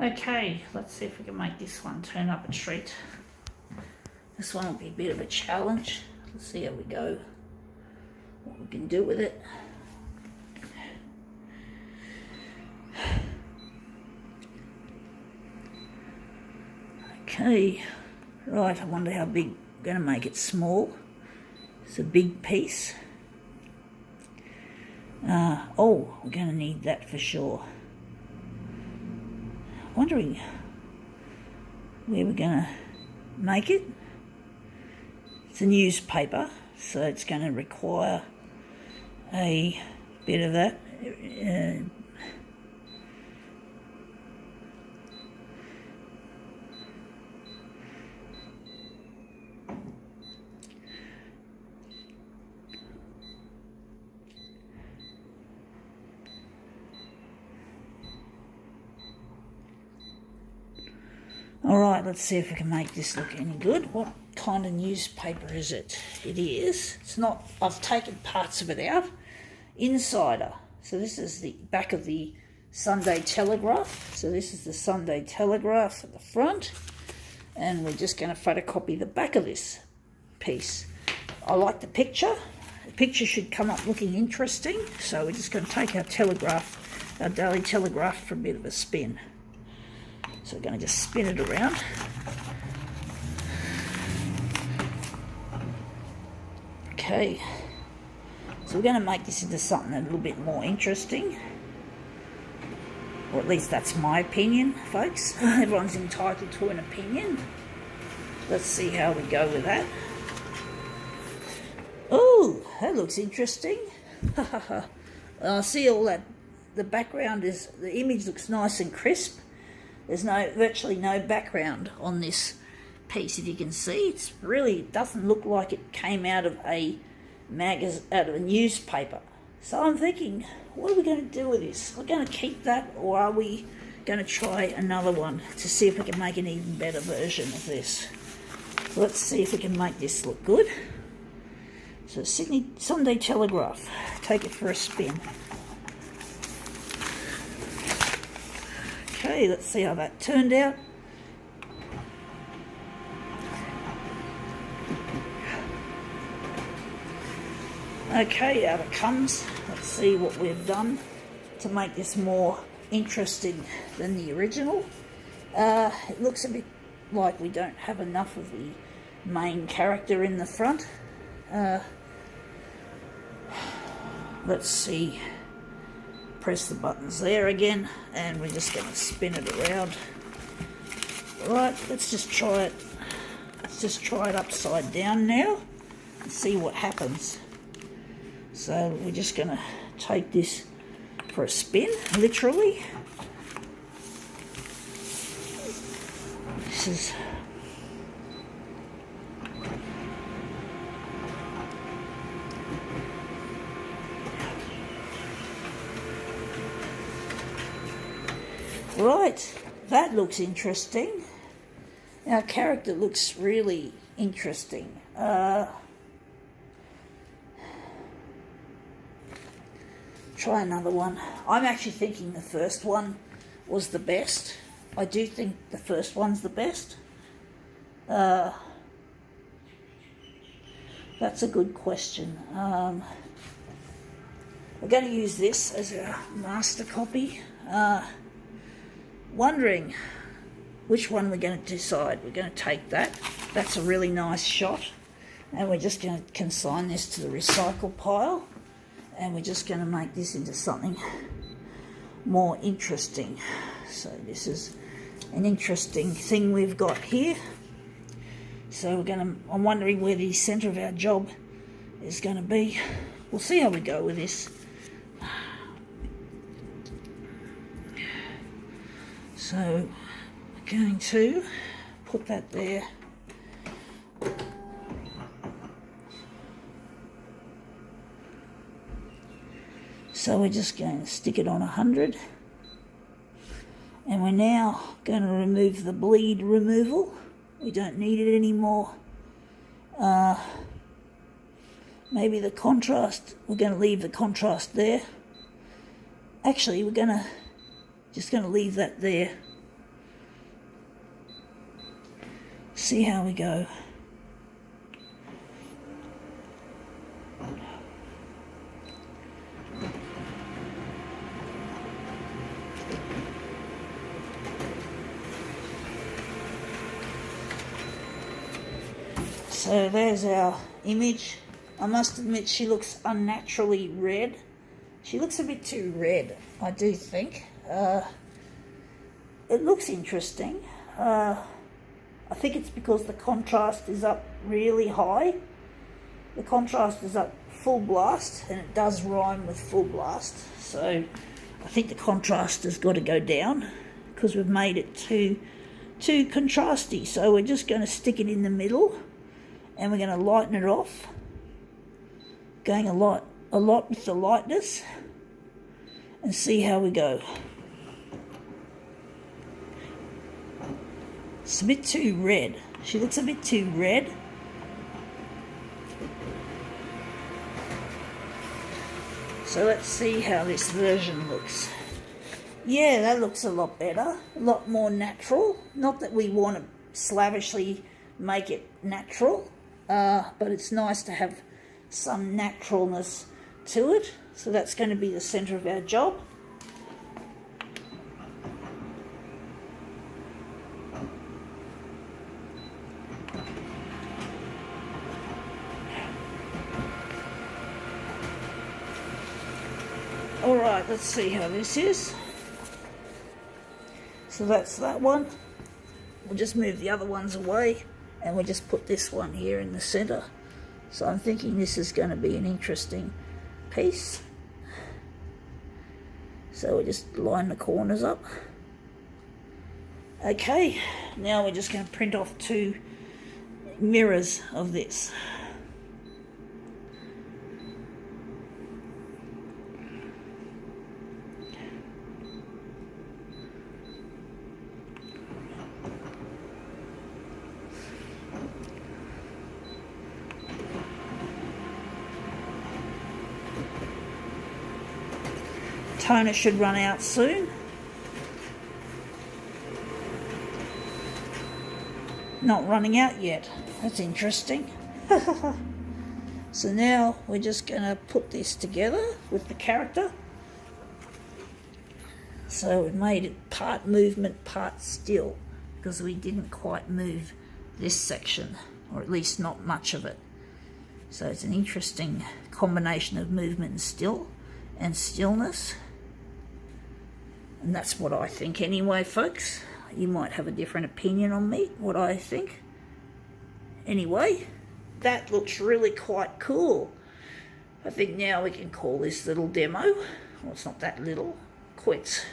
Okay, let's see if we can make this one turn up a treat. This one will be a bit of a challenge. Let's see how we go, what we can do with it. Okay, right, I wonder how big. I'm going to make it small. It's a big piece. Oh, we're going to need that for sure. Wondering where we're going to make it. It's a newspaper, so it's going to require a bit of that. Alright, let's see if we can make this look any good. What kind of newspaper is it? It is. It's not, I've taken parts of it out. Insider. So this is the back of the Sunday Telegraph. So this is the Sunday Telegraph at the front. And we're just going to photocopy the back of this piece. I like the picture. The picture should come up looking interesting. So we're just going to take our Telegraph, our Daily Telegraph, for a bit of a spin. So we're going to just spin it around. Okay, so we're going to make this into something a little bit more interesting. Or at least that's my opinion, folks. Everyone's entitled to an opinion. Let's see how we go with that. Oh, that looks interesting. I see all that. The background is, the image looks nice and crisp. There's virtually no background on this piece, if you can see. It's really, it doesn't look like it came out of a newspaper. So I'm thinking, what are we going to do with this? Are we going to keep that, or are we going to try another one to see if we can make an even better version of this? Let's see if we can make this look good. So Sydney Sunday Telegraph, take it for a spin. Okay, let's see how that turned out. Okay, out it comes. Let's see what we've done to make this more interesting than the original. It looks a bit like we don't have enough of the main character in the front. Let's see. Press the buttons there again, and we're just going to spin it around. Right, let's just try it. Let's just try it upside down now and see what happens. So we're just going to take this for a spin, literally. This is... Right, that looks interesting. Our character looks really interesting. Try another one. I'm actually thinking the first one was the best. I do think the first one's the best. That's a good question. We're going to use this as a master copy. Wondering which one we're going to decide. We're going to take that. That's a really nice shot. And we're just going to consign this to the recycle pile. And we're just going to make this into something more interesting. So this is an interesting thing we've got here. So I'm wondering where the centre of our job is going to be. We'll see how we go with this. So we're going to put that there. So we're just going to stick it on 100. And we're now going to remove the bleed removal. We don't need it anymore. Maybe the contrast, we're going to leave the contrast there. Actually, we're just going to leave that there. See how we go. So there's our image. I must admit she looks unnaturally red. She looks a bit too red, I do think. It looks interesting. I think it's because the contrast is up really high. The contrast is up full blast, and it does rhyme with full blast. So I think the contrast has got to go down because we've made it too contrasty. So we're just going to stick it in the middle, and we're going to lighten it off, going a lot with the lightness, and see how we go. It's a bit too red. She looks a bit too red. So let's see how this version looks. Yeah, that looks a lot better, a lot more natural. Not that we want to slavishly make it natural, but it's nice to have some naturalness to it. So that's going to be the centre of our job. Alright, let's see how this is. So that's that one. We'll just move the other ones away, and we'll just put this one here in the centre. So I'm thinking this is going to be an interesting piece. So we'll just line the corners up. Okay, now we're just going to print off 2 mirrors of this. Toner should run out soon. Not running out yet. That's interesting. So now we're just going to put this together with the character. So we've made it part movement, part still, because we didn't quite move this section, or at least not much of it. So it's an interesting combination of movement and still, and stillness. And that's what I think anyway, folks. You might have a different opinion on me, what I think. Anyway, that looks really quite cool. I think now we can call this little demo, well, it's not that little, quits.